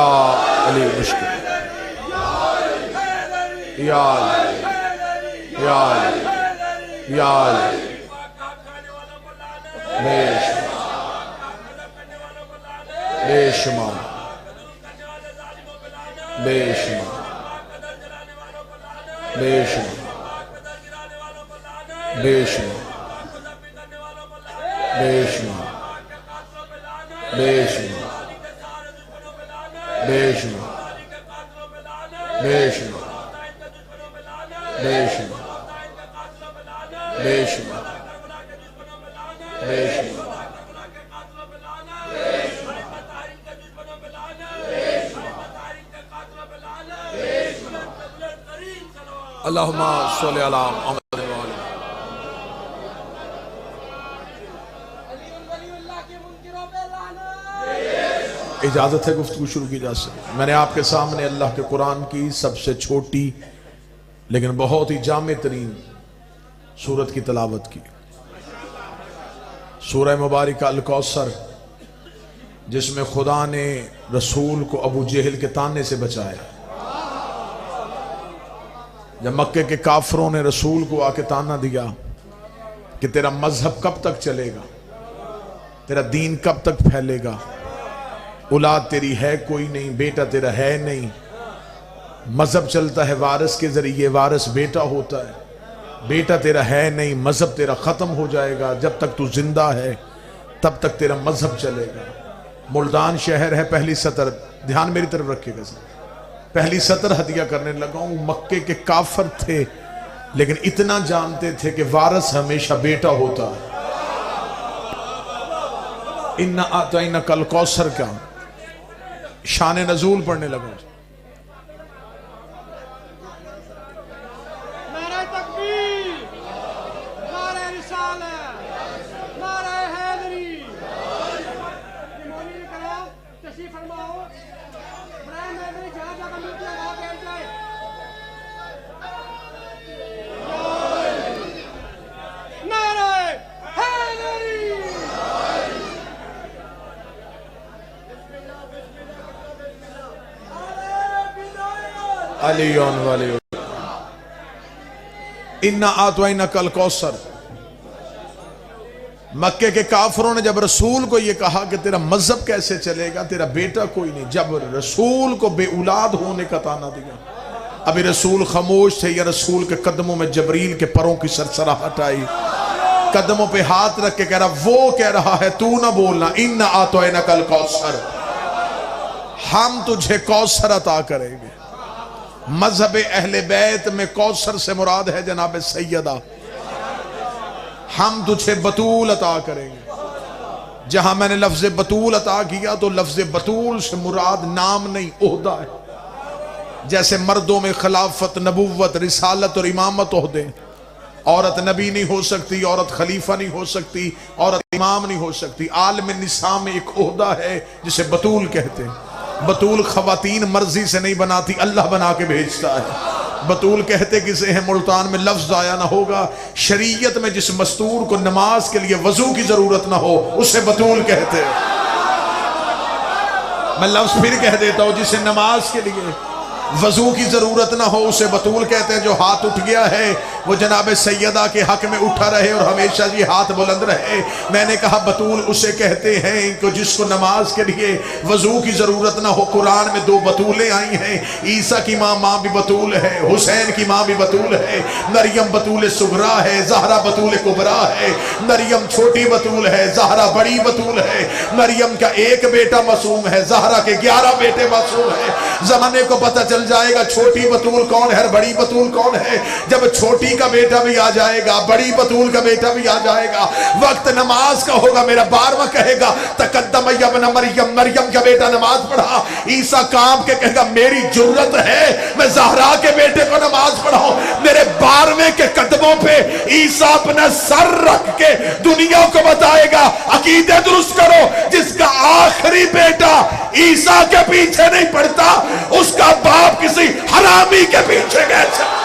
अली मुश्किल याल याल याल बेशुमार बेशुमार बेशुमार बेशुमार बेशुमार बेशुमार बेशुमार बेशुमार बेशुमार बेशुमार बेशुमार अल्लाहुम्मा सल्लि अला मुहम्मद। इजाजत है गुफ्तगू शुरू की जा सके। मैंने आपके सामने अल्लाह के कुरान की सबसे छोटी लेकिन बहुत ही जामे तरीन सूरत की तलावत की, सूरह मुबारक अल कौसर, जिसमें खुदा ने रसूल को अबू जहल के ताने से बचाया। जब मक्के के काफरों ने रसूल को आके ताना दिया कि तेरा मजहब कब तक चलेगा, तेरा दीन कब तक फैलेगा, औलाद तेरी है कोई नहीं, बेटा तेरा है नहीं, मजहब चलता है वारिस के जरिए, वारिस बेटा होता है, बेटा तेरा है नहीं, मजहब तेरा खत्म हो जाएगा, जब तक तू जिंदा है तब तक तेरा मजहब चलेगा। मुल्तान शहर है, पहली सतर, ध्यान मेरी तरफ रखिएगा सर, पहली सतर हदिया करने लगा हूं। मक्के के काफर थे लेकिन इतना जानते थे कि वारिस हमेशा बेटा होता है। इन्ना आतैना कल कौसर का शान नजूल पढ़ने लगा। इन्ना आतवैना कल कौसर। मक्के के काफरों ने जब रसूल को यह कहा कि तेरा मजहब कैसे चलेगा, तेरा बेटा कोई नहीं, जब रसूल को बेऔलाद होने का ताना दिया, अभी रसूल खामोश थे या रसूल के कदमों में जबरील के परों की सरसराहट आई, कदमों पे हाथ रख के कह रहा, वो कह रहा है तू ना बोलना, इन्ना आतवैना कल कौसर, हम तुझे कौसर अता करेंगे। मजहब अहले बैत में कौसर से मुराद है जनाब सैयदा, हम तुझे बतूल अता करेंगे। जहां मैंने लफ्ज बतूल अता किया तो लफ्ज बतूल से मुराद नाम नहीं, ओहदा है। जैसे मर्दों में खिलाफत, नबुव्वत, रिसालत और इमामत ओहदे, औरत नबी नहीं हो सकती, औरत खलीफा नहीं हो सकती, औरत इमाम नहीं हो सकती। आलम निसा में एक ओहदा है जिसे बतूल कहते हैं। बतूल खवातीन मर्जी से नहीं बनाती, अल्लाह बना के भेजता है। बतूल कहते किसे हैं, मुल्तान में लफ्ज आया ना होगा, शरीयत में जिस मस्तूर को नमाज के लिए वजू की जरूरत ना हो उसे बतूल कहते हैं। मैं लफ्ज फिर कह देता हूं, जिसे नमाज के लिए वजू की जरूरत ना हो उसे बतूल कहते हैं। जो हाथ उठ गया है वो जनाब सैयदा के हक में उठा रहे और हमेशा ये हाथ बुलंद रहे। मैंने कहा बतूल उसे कहते हैं कि जिसको नमाज के लिए वजू की जरूरत ना हो। कुरान में 2 बतूलें आई हैं, ईसा की माँ भी बतूल है, हुसैन की माँ भी बतूल है, मरियम बतूल सुगरा है, जहरा बतूल कुबरा है। मरियम छोटी बतूल है, जहरा बड़ी बतूल है। मरियम का एक बेटा मासूम है, जहरा के 11 बेटे मासूम है। जमाने को पता चल जाएगा छोटी बतूल कौन है, बड़ी बतूल कौन है। जब छोटी का बेटा भी आ जाएगा, बड़ी बतूल का बेटा भी आ जाएगा, वक्त नमाज का होगा, मेरा 12वां कहेगा तकद्दम यब्न मरियम, मरियम का बेटा नमाज पढ़ा। ईसा कांप के कहेगा मेरी जुर्रत है मैं ज़हरा के बेटे को नमाज पढ़ाऊं। मेरे 12वें के कदमों पे ईसा अपना सर रख के दुनिया को बताएगा अकीदे दुरुस्त करो। जिसका आखिरी बेटा ईसा के पीछे नहीं पड़ता उसका बाप किसी हरामी के पीछे कैसे।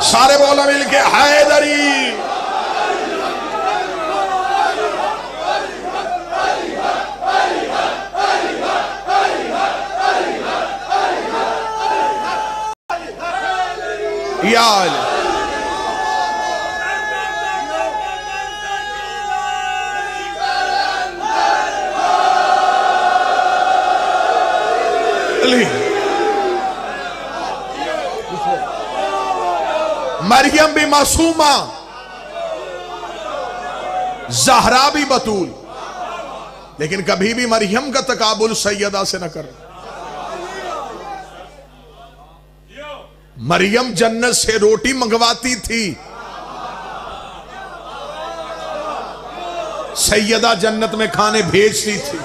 सारे बोला मिलके हैदरी। या अली। मरियम भी मासूमा, ज़हरा भी बतूल, लेकिन कभी भी मरियम का तकाबुल सैयदा से न कर। मरियम जन्नत से रोटी मंगवाती थी, सैयदा जन्नत में खाने भेजती थी।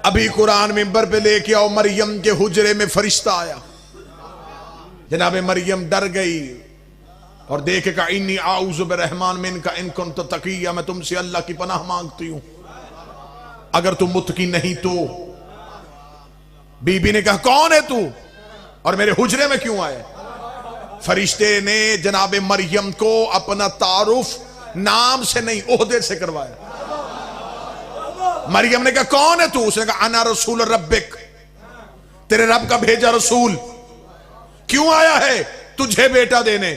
अभी कुरान मिंबर पे लेके आओ, मरियम के हुजरे में फरिश्ता आया। जनाब मरियम डर गई और देखे का इन्नी आऊज़ु बिर्रहमान मिनका इन कुन्त तक़िया, मैं तुमसे अल्लाह की पनाह मांगती हूं अगर तुम मुत्तकी नहीं तो। बीबी ने कहा कौन है तू और मेरे हुजरे में क्यों आया? फरिश्ते ने जनाब मरियम को अपना तारुफ नाम से नहीं ओहदे से करवाया। मरियम ने कहा कौन है तू? उसने कहा अना रसूल रब्बिक, तेरे रब का भेजा रसूल। क्यों आया है? तुझे बेटा देने।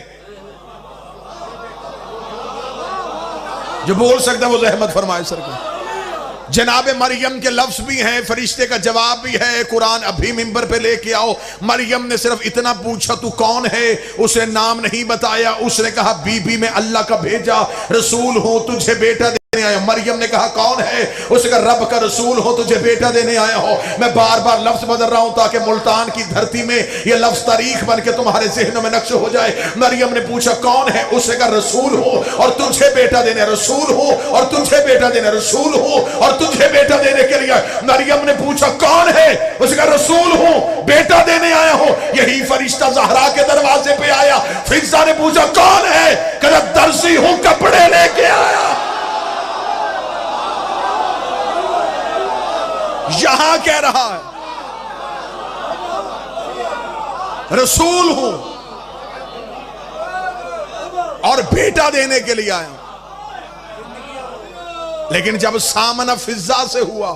जो बोल सकता है वो रहमत फरमाए सरकार। जनाब मरियम के लफ्ज भी हैं, फरिश्ते का जवाब भी है। कुरान अभी मिंबर पे लेके आओ। मरियम ने सिर्फ इतना पूछा तू कौन है, उसे नाम नहीं बताया। उसने कहा बीबी मैं अल्लाह का भेजा रसूल हूं, तुझे बेटा देने आया। मरियम ने कहा कौन है? उसने कहा रब का रसूल हो, तुझे बेटा देने आया हो। मैं बार बार लफ्ज बदल रहा हूं ताकि मुल्तान की धरती में यह लफ्ज तारीख बन के तुम्हारे जहनों में नक्श हो जाए। मरियम ने पूछा कौन है? उसने कहा रसूल हो और तुझे बेटा देने, रसूल हो और तुझे बेटा देने, रसूल हो और तुझे बेटा देने के लिए। मरियम ने पूछा कौन है? उसने कहा रसूल हूं, बेटा देने आया हो। यही फरिश्ता ज़हरा के दरवाजे पे आया। फिजा ने पूछा कौन है? कहा दर्जी हूं, कपड़े लेके आया। यहां कह रहा है रसूल हूं और बेटा देने के लिए आया। लेकिन जब सामना फिजा से हुआ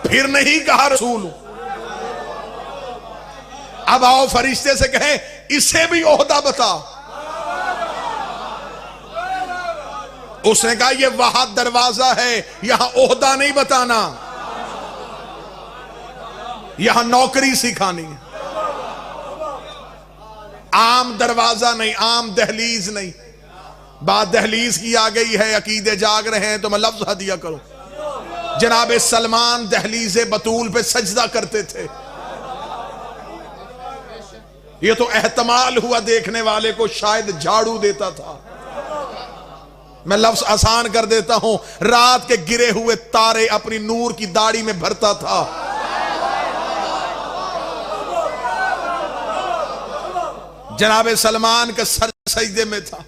फिर नहीं कहा रसूल हूं। अब आओ फरिश्ते से कहें इसे भी ओहदा बता। उसने कहा ये वहां दरवाजा है, यहां ओहदा नहीं बताना, यहां नौकरी सिखानी है। आम दरवाजा नहीं, आम दहलीज नहीं। बात दहलीज की आ गई है, अकीदे जाग रहे हैं तो मैं लफ्ज हदिया करूं। जनाब सलमान दहलीज बतूल पे सजदा करते थे। ये तो एहतमाल हुआ देखने वाले को शायद झाड़ू देता था। मैं लफ्ज आसान कर देता हूं, रात के गिरे हुए तारे अपनी नूर की दाढ़ी में भरता था। जनाब सलमान का सर सजदे में था।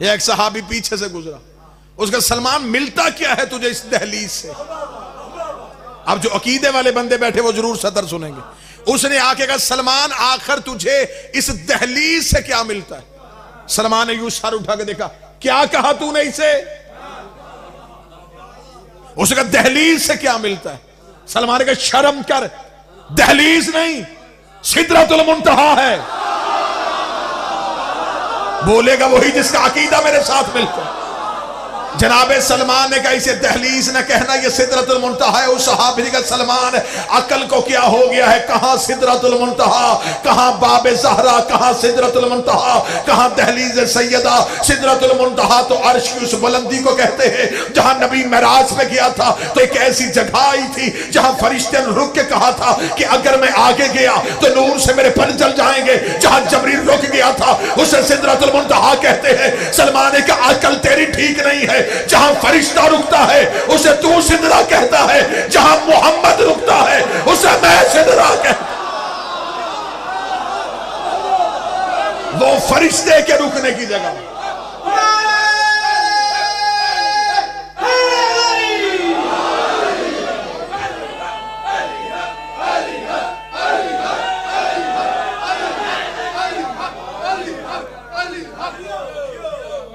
एक सहाबी पीछे से गुजरा, उसका सलमान मिलता क्या है तुझे इस दहलीज से? अब जो अकीदे वाले बंदे बैठे वो जरूर सदर सुनेंगे। उसने आके कहा सलमान आखिर तुझे इस दहलीज से क्या मिलता है? सलमान ने यूं सर उठा के देखा, क्या कहा तूने इसे? उसने कहा दहलीज से क्या मिलता है? सलमान ने कहा शर्म कर, दहलीज नहीं सिदरतुल मुंतहा है। बोलेगा वही जिसका अकीदा मेरे साथ मिलता है। जनाब सलमान ने कहा इसे दहलीज न कहना, यह सिदरतुल मुंतहा है। उस सहाबी ने कहा सलमान अकल को क्या हो गया है? कहां सिदरतुल मुंतहा, कहां बाबे ज़हरा, कहां सिदरतुल मुंतहा, कहां दहलीज सैयदा। सिदरतुल मुंतहा तो अर्श की उस बुलंदी को कहते हैं जहां नबी मेराज में गया था तो एक ऐसी जगह आई थी जहां फरिश्ते ने रुक के कहा था कि अगर मैं आगे गया तो नूर से मेरे पर जल जाएंगे। जहां जबरील रुक गया था उसे सिदरतुल मुंतहा कहते हैं। सलमान ने कहा अकल तेरी ठीक नहीं है। जहां फरिश्ता रुकता है उसे तू सिदरा कहता है, जहां मोहम्मद रुकता है उसे मैं सिदरा कहता। वो फरिश्ते के रुकने की जगह।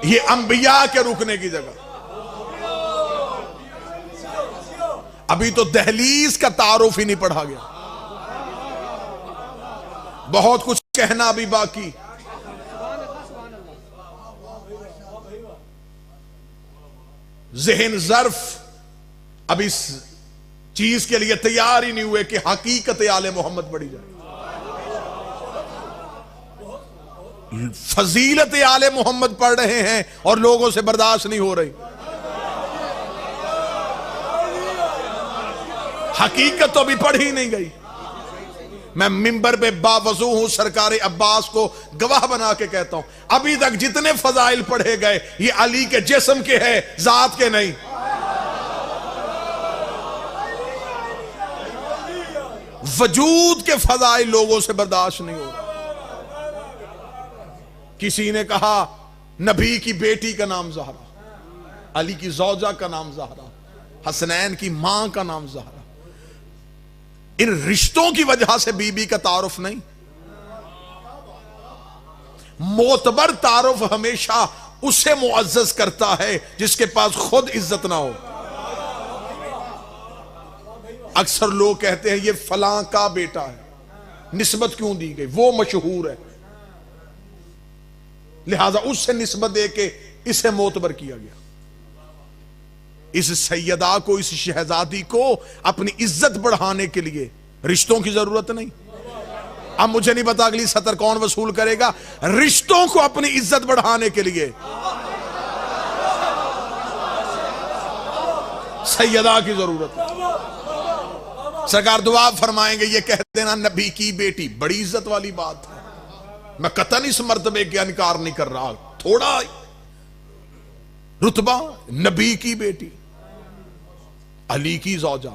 ये अंबिया के रुकने की जगह। अभी तो दहलीज का तारुफ ही नहीं पढ़ा गया, बहुत कुछ कहना अभी बाकी। ज़हन ज़र्फ अब इस चीज के लिए तैयार ही नहीं हुए कि हकीकत आले मोहम्मद पढ़ी जाए। फजीलत आले मोहम्मद पढ़ रहे हैं और लोगों से बर्दाश्त नहीं हो रही। हकीकत तो अभी पढ़ी नहीं गई। मैं मिंबर पे बावजू हूं, सरकार अब्बास को गवाह बना के कहता हूं, अभी तक जितने फजाइल पढ़े गए ये अली के जिस्म के हैं, जात के नहीं। वजूद के फजाइल लोगों से बर्दाश्त नहीं हो रहा। किसी ने कहा नबी की बेटी का नाम ज़हरा, अली की ज़ौजा का नाम ज़हरा, हसनैन की मां का नाम ज़हरा। इन रिश्तों की वजह से बीबी का तारुफ नहीं। मोतबर तारुफ हमेशा उसे मुअज्जज करता है जिसके पास खुद इज्जत ना हो। अक्सर लोग कहते हैं ये फलां का बेटा है, निस्बत क्यों दी गई, वो मशहूर है लिहाजा उससे निस्बत दे के इसे मोतबर किया गया। इस सैयदा को, इस शहजादी को अपनी इज्जत बढ़ाने के लिए रिश्तों की जरूरत नहीं। अब मुझे नहीं पता अगली सतर कौन वसूल करेगा। रिश्तों को अपनी इज्जत बढ़ाने के लिए सैयदा की जरूरत है। सरकार दुआ फरमाएंगे, ये कह देना नबी की बेटी, बड़ी इज्जत वाली बात है। मैं कतन इस मर्तबे का इनकार नहीं कर रहा, थोड़ा रुतबा, नबी की बेटी, अली की ज़ौजा,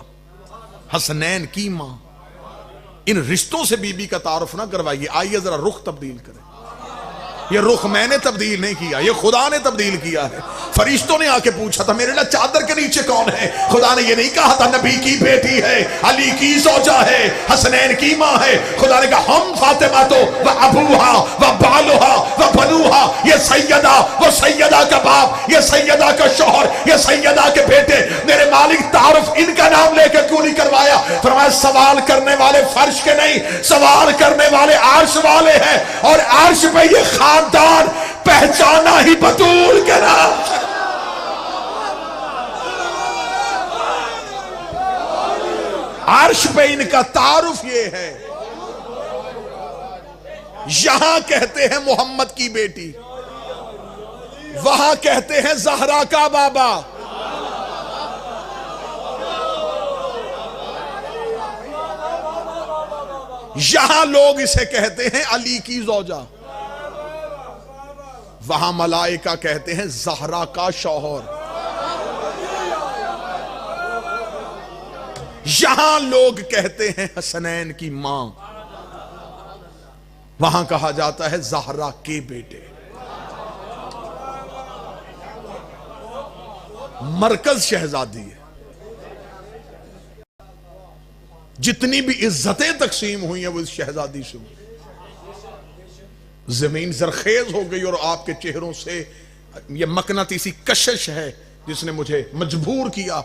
हसनैन की मां, इन रिश्तों से बीबी का तारुफ ना करवाइए। आइए जरा रुख तब्दील करें। ये रुख मैंने तब्दील नहीं किया, ये खुदा ने तब्दील किया है। फरिश्तों ने आके पूछा था मेरे लिए चादर के नीचे कौन है, खुदा ने ये नहीं कहा था नबी की बेटी है, अली की ज़ौजा है, हसनैन की मां है। खुदा ने कहा हम फातिमा तो व अबूहा व बालुहा व बनुहा, ये सैयदा, वो सैयदा का बाप, ये सैयदा का शौहर, ये सैयदा के बेटे। मेरे मालिक तारुफ इनका नाम लेकर क्यों नहीं करवाया? फरमाया सवाल करने वाले फर्श के नहीं, सवाल करने वाले अर्श वाले हैं, और अर्श पे ये खानदान पहचाना ही बतूल के नाम। अर्श पे इनका तारुफ ये है। यहां कहते हैं मोहम्मद की बेटी, वहां कहते हैं ज़हरा का बाबा। यहां लोग इसे कहते हैं अली की ज़ौजा, वहां मलाइका कहते हैं ज़हरा का शौहर। यहां लोग कहते हैं हसनैन की मां, वहां कहा जाता है ज़हरा के बेटे। मरकज शहजादी है। जितनी भी इज्जतें तकसीम हुई हैं वो इस शहजादी से हुई। जमीन जरखेज हो गई और आपके चेहरों से ये मकनातीसी कशिश है जिसने मुझे मजबूर किया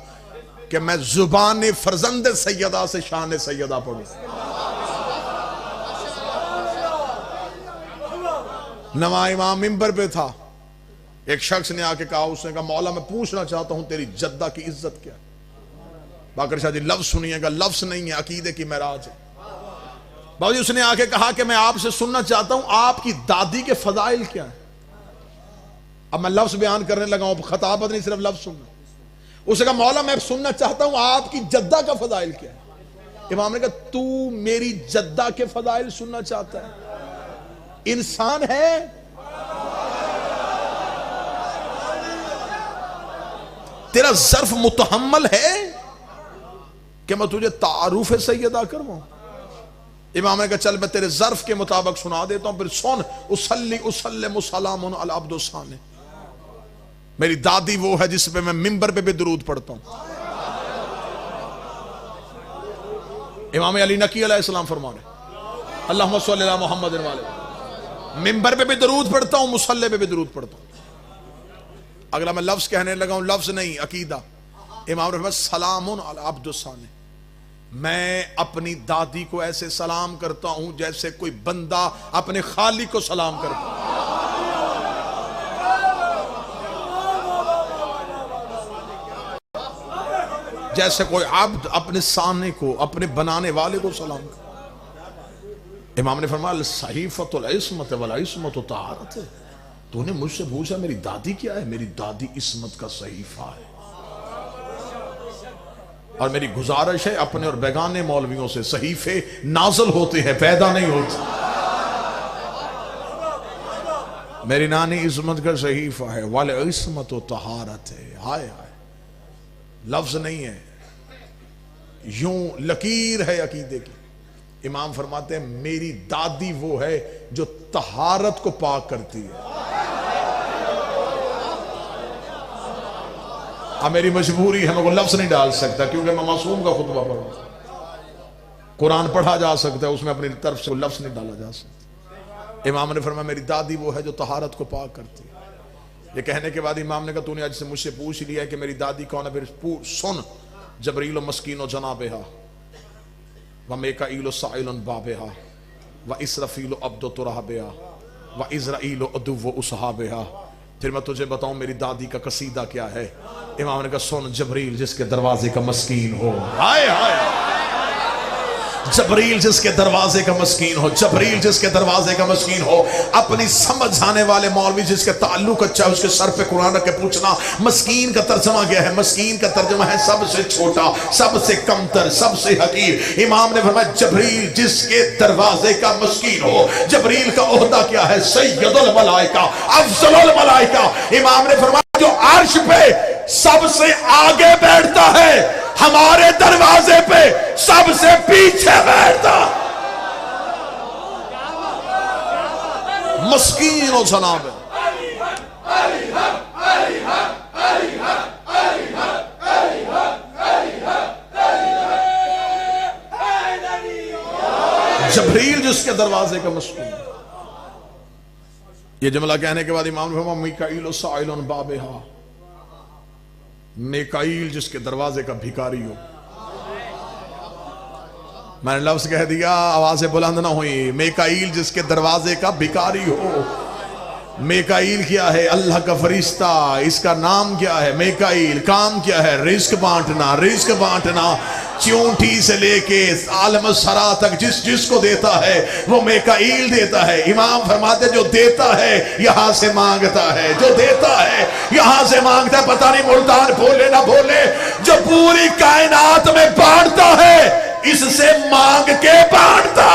कि मैं जुबान फरजंद सैयदा से शान सैयदा पढ़ूं। नवा इमाम मिंबर पे था, एक शख्स ने आके कहा, उसने कहा मौला मैं पूछना चाहता हूं तेरी जद्दा की इज्जत क्या है? बाकर शाह जी लफ्ज सुनिएगा, लफ्ज नहीं है, अकीदे की महराज है। बाबूजी उसने आके कहा कि मैं आपसे सुनना चाहता हूं आपकी दादी के फजाइल क्या है? अब मैं लफ्ज बयान करने लगा हूं, खताबत नहीं सिर्फ लफ्ज सुनना। उसने कहा मौला मैं सुनना चाहता हूं आपकी जद्दा का फजाइल क्या है? इमाम ने कहा तू मेरी जद्दा के फजाइल सुनना चाहता है? इंसान है, तेरा ज़र्फ मुतहम्मल है कि मैं तुझे तारुफ सैयदा करवाऊं? इमाम ने कहा चल मैं तेरे ज़र्फ के मुताबिक सुना देता हूं, फिर सुन। उसल्ली उसल्लिमु सलामुन अला अब्दु सालिह, मेरी दादी वो है जिस पे मैं मिंबर पे भी दुरूद पढ़ता हूं। इमाम अली नकी अलैहिस्सलाम फरमा रहे अल्लाहुम्मा सल्ली अला मुहम्मद वाले, मिंबर पे भी दरूद पढ़ता हूं, मुसल्ले पे भी दरूद पढ़ता हूं। अगला मैं लफ्ज कहने लगा हूं, लफ्ज नहीं अकीदा। इमाम ने फरमाया सलामुन अला अब्दुस्साने, मैं अपनी दादी को ऐसे सलाम करता हूं जैसे कोई बंदा अपने खालिक को सलाम करता है। जैसे कोई अब्द अपने सामने को, अपने बनाने वाले को सलाम कर। इमाम ने फरमाया सहीफतुल इस्मत वल इस्मत तहारत है। तूने मुझसे पूछा मेरी दादी क्या है? मेरी दादी इस्मत का सहीफा है। और मेरी गुजारिश है अपने और बेगाने मौलवियों से, सहीफे नाज़िल होते हैं, पैदा नहीं होते। मेरी नानी इस्मत का सहीफा है, वल इस्मत तहारत है। हाय हाय, लफ्ज नहीं है, यूं लकीर है अकीदे की। इमाम फरमाते हैं मेरी दादी वो है जो तहारत को पाक करती है। अब मेरी मजबूरी है, मैं को लफ्ज नहीं डाल सकता क्योंकि मैं मासूम का खुतबा पढ़ रहा हूं। कुरान पढ़ा जा सकता है, उसमें अपनी तरफ से लफ्ज नहीं डाला जा सकता। इमाम ने फरमाया मेरी दादी वो है जो तहारत को पाक करती है। ये कहने के बाद इमाम ने कहा तूने आज से मुझसे पूछ लिया है कि मेरी दादी कौन है, फिर सुन। जबरील मस्कीन जनाबेहा व मेकाईल साइलन बाबेहा व इसरफील अब्दो तुराबेहा व इज़राइल अदुव्व उसहाबेहा। फिर मैं तुझे बताऊं मेरी दादी का कसीदा क्या है। इमाम ने कहा सुन, जबरील जिसके दरवाजे का मस्कीन हो, हाय हाय, जबरील जिसके दरवाजे का मस्कीन हो, जबरील जिसके दरवाजे का मस्कीन हो। अपनी समझ आने वाले मौलवी जिसके ताल्लुक अच्छा है उसके सर पे कुरान रख के पूछना मस्कीन का तर्जमा क्या है। मस्कीन का तर्जमा है सबसे छोटा, सबसे कमतर, सबसे हकीर। इमाम ने फरमाया जबरील जिसके दरवाजे का मस्कीन हो। जबरील का ओहदा क्या है? सैयदुल मलाइका, अफजलुल मलाइका। इमाम ने फरमाया जो अर्श पे सबसे आगे बैठता है, हमारे दरवाजे पे सबसे पीछे बैठता मस्कीन और जनाब। जबरील जिसके दरवाजे का मस्कीन। ये जुमला कहने के बाद इमाम ने फरमाया मीकाईल साइलन बाबेहा, मेकाईल जिसके दरवाजे का भिखारी हो। मैंने लफ्ज कह दिया, आवाजें बुलंद ना हुई। मेकाईल जिसके दरवाजे का भिखारी हो। मेकाईल क्या है? अल्लाह का फरिश्ता। इसका नाम क्या है? मेकाईल। काम क्या है? रिस्क बांटना, रिस्क बांटना। चूंटी से लेके आलम सरा तक जिस जिसको देता है वो मेकाईल देता है। इमाम फरमाते जो देता है यहां से मांगता है, जो देता है यहां से मांगता है। पता नहीं मुल्तान बोले ना बोले, जो पूरी कायनात में बांटता है इससे मांग के बांटता।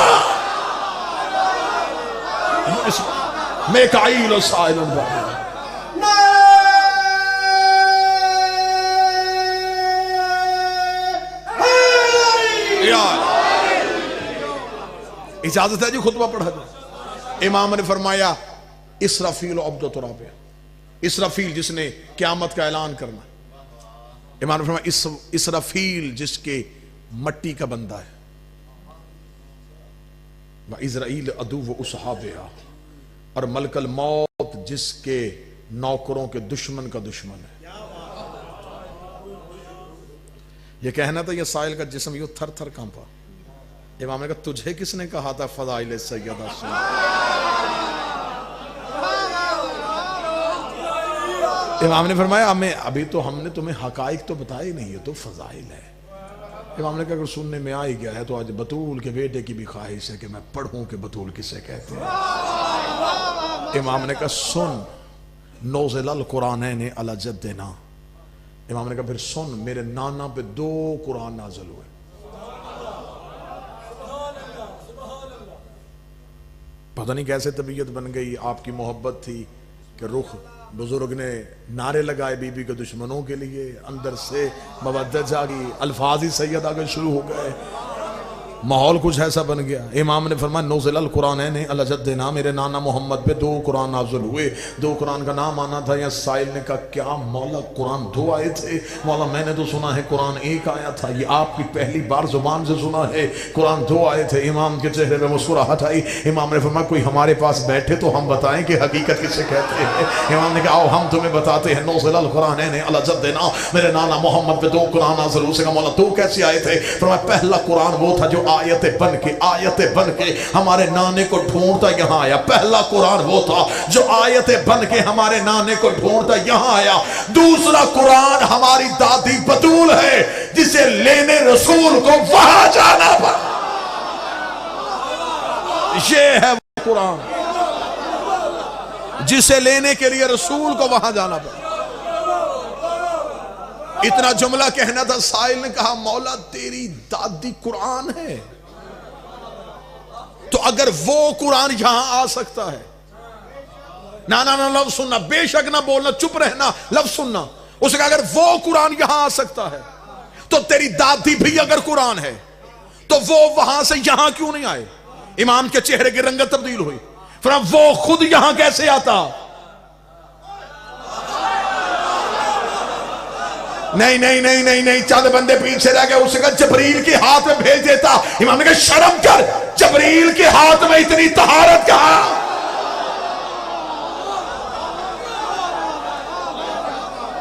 मेकाईल और साइलन बाबा। इजाजत है जी खुतबा पढ़ा जाए। इमाम ने फरमाया इसराफील अब्दो तुराबे, इसराफील जिसने क़यामत का ऐलान करना। इमाम ने फरमाया इसराफील जिसके मट्टी का बंदा है। व इज़राइल अदुव्व उसहाबेहा, और मलकल मौत जिसके नौकरों के दुश्मन का दुश्मन है। ये कहना था ये साइल का जिस्म यूं थर थर कांपा। इमाम ने कहा तुझे किसने कहा था फदाइल सैयदा सुन। इमाम ने फरमाया हमें अभी तो हमने तुम्हें हकाइक तो बताए नहीं, है तो फजाइल है। इमाम ने कहा अगर सुनने में आ ही गया है तो आज बतूल के बेटे की भी ख्वाहिश है कि मैं पढ़ूं कि बतूल किसे कहते हैं। इमाम ने कहा सुन, नौज़िल कुरानैन अला जद्देना। इमाम ने कहा फिर सुन, मेरे नाना पे 2 कुरान नाज़िल हुए। पता नहीं कैसे तबीयत बन गई, आपकी मोहब्बत थी कि रुख बुजुर्ग ने नारे लगाए बीबी के दुश्मनों के लिए, अंदर से मवद्दत जागी, अल्फाज ही सैयदा के शुरू हो गए। माहौल कुछ ऐसा बन गया। इमाम ने फरमाया नौज़िल कुरान है अला जद्दिना, मेरे नाना मोहम्मद पे 2 कुरान नाज़िल हुए। 2 कुरान का नाम आना था। या साइल ने कहा क्या मौला कुरान 2 आए थे? मौला मैंने तो सुना है कुरान 1 आया था, ये आपकी पहली बार जुबान से सुना है कुरान 2 आए थे। इमाम के चेहरे पे मुस्कुराहट आई। इमाम ने फरमाया कोई हमारे पास बैठे तो हम बताएं कि हकीकत किसे कहते हैं। इमाम ने कहा आओ हम तुम्हें बताते हैं। नौज़िल कुरान है अला जद्दिना, मेरे नाना मोहम्मद पे 2 कुरान नाज़िल हुए। उसका मौला 2 कैसे आए थे? फरमाया पहला कुरान वो था जो आयतें बन के हमारे नाने को ढूंढता यहां आया। पहला कुरान वो था जो आयतें बन के हमारे नाने को ढूंढता यहां आया। दूसरा कुरान हमारी दादी बतूल है जिसे लेने रसूल को वहां जाना पड़ा। ये है वो कुरान जिसे लेने के लिए रसूल को वहां जाना पड़ा। इतना जुमला कहना था। साहिल ने कहा मौला तेरी दादी कुरान है, तो अगर वो कुरान यहां आ सकता है, ना ना ना लफ्ज सुनना, बेशक ना बोलना, चुप रहना, लफ्ज सुनना। उसका अगर वो कुरान यहां आ सकता है तो तेरी दादी भी अगर कुरान है तो वो वहां से यहां क्यों नहीं आए? इमाम के चेहरे की रंगत तब्दील हुई। फिर वो खुद यहां कैसे आता? नहीं नहीं नहीं नहीं नहीं, चंद बंदे पीछे रह गए। उसका जबरील के हाथ में भेज देता। इमाम ने कहा शर्म कर, जबरील के हाथ में इतनी तहारत कहां?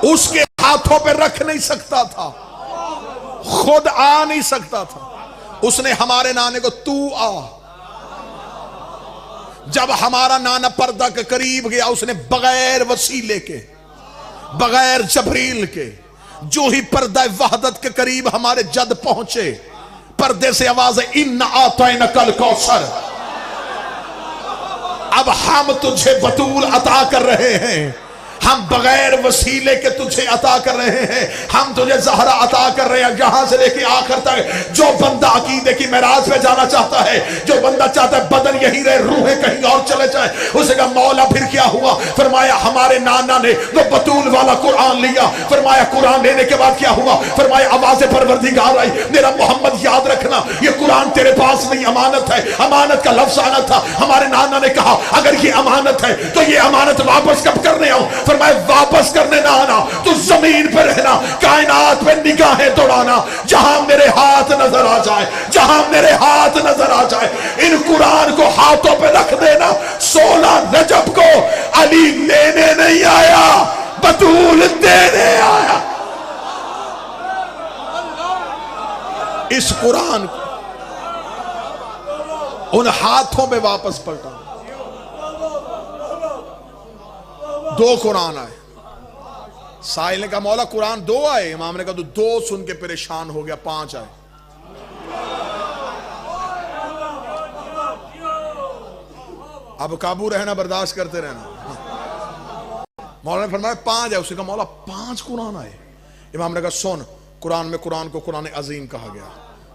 उसके हाथों पे रख नहीं सकता था, खुद आ नहीं सकता था। उसने हमारे नाने को तू आ। जब हमारा नाना पर्दा के करीब गया उसने बगैर वसीले के, बगैर जबरील के, जो ही पर्दा वहदत के करीब हमारे जद पहुंचे, पर्दे से आवाज है इन्ना आतैना कल कौसर, अब हम तुझे बतूल अता कर रहे हैं, हम बगैर वसीले के तुझे अता कर रहे हैं, हम तुझे ज़हरा अता कर रहे हैं। यहां से लेके आखिर तक जो बंदा अकीदे की मेराज पे जाना चाहता है, जो बंदा चाहता है बदन यहीं रहे, रूहें कहीं और चले जाए, उसे कहा मौला फिर क्या हुआ? फरमाया हमारे नाना ने वो बतूल वाला कुरान लिया। फरमाया कुरान लेने के बाद क्या हुआ? फरमाया आवाज़ परवरदिगार आई, मेरा मोहम्मद याद रखना ये कुरान तेरे पास नहीं, अमानत है। अमानत का लफ्ज आना था। हमारे नाना ने कहा अगर ये अमानत है तो ये अमानत वापस कब करने आऊं? फरमाया वापस करने ना आना, तो जमीन पर रहना, कायनात पे निगाहें दौड़ाना, जहां मेरे हाथ नजर आ जाए, जहां मेरे हाथ नजर आ जाए। इन कुरान को हाथों पे रख देना। 16 रजब को अली लेने नहीं आया, बतूल देने आया। इस कुरान को उन हाथों में वापस पलटा। 2 कुरान आए। साहिल ने कहा मौला कुरान 2 आए। इमाम ने कहा तो 2 सुन के परेशान हो गया, 5 आए। अब काबू रहना, बर्दाश्त करते रहना। मौला ने फरमाया 5 है। उसने कहा मौला 5 कुरान आए। इमाम ने कहा सुन, कुरान में कुरान को कुरान अजीम कहा गया,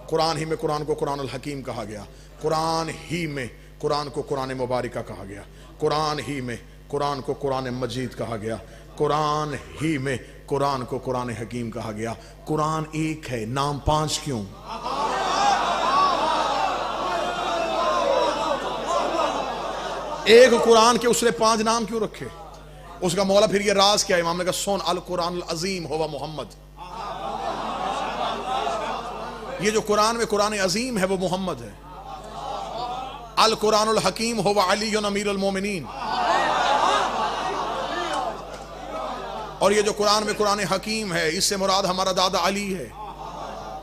कुरान ही में कुरान को कुरान अल हकीम कहा गया, कुरान ही में कुरान को कुरान मुबारका कहा गया, कुरान ही में कुरान को कुरान मजीद कहा गया, कुरान ही में कुरान को कुरान हकीम कहा गया। कुरान एक है, नाम 5 क्यों? एक कुरान के उसने 5 नाम क्यों रखे? उसका मौला फिर ये राज क्या? इमाम ने कहा सुन, अल कुरान अल अजीम होवा मोहम्मद। ये जो कुरान में कुरान अजीम है वो मोहम्मद है। अल कुरान अल हकीम होवा अली अमीर अल मोमिनीन। और ये जो कुरान में कुरान हकीम है इससे मुराद हमारा दादा अली है।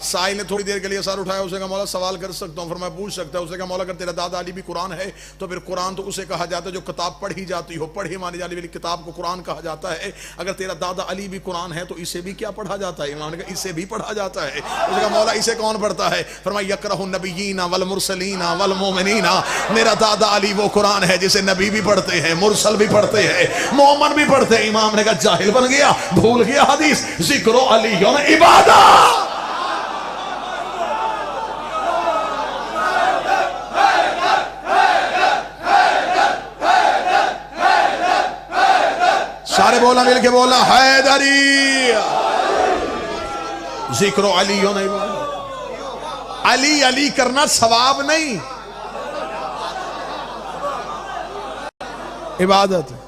साहिल ने थोड़ी देर के लिए सर उठाया। उसने कहा मौला सवाल कर सकता हूँ? फरमाया पूछ सकता है। उसने कहा मौला अगर तेरा दादा अली भी कुरान है तो फिर कुरान तो उसे कहा जाता है जो किताब पढ़ी जाती हो, पढ़ी मानी जाने वाली किताब को कुरान कहा जाता है। अगर तेरा दादा अली भी कुरान है तो इसे भी क्या पढ़ा जाता है? इमाम ने कहा इसे भी पढ़ा जाता है। उसने कहा मौला इसे कौन पढ़ता है? फरमाया यकरहु नबिय्यीना वल मुरसलीना वल मोमिनीना। मेरा दादा अली वो कुरान है जिसे नबी भी पढ़ते हैं, मुरसल भी पढ़ते हैं, मोमन भी पढ़ते हैं। इमाम ने कहा जाहिल बन गया, भूल गया हदीस, जिक्रो अली इबादत। सारे बोला, मिल के बोला हैदरी। जिक्रो अली अली अली करना सवाब नहीं, इबादत है।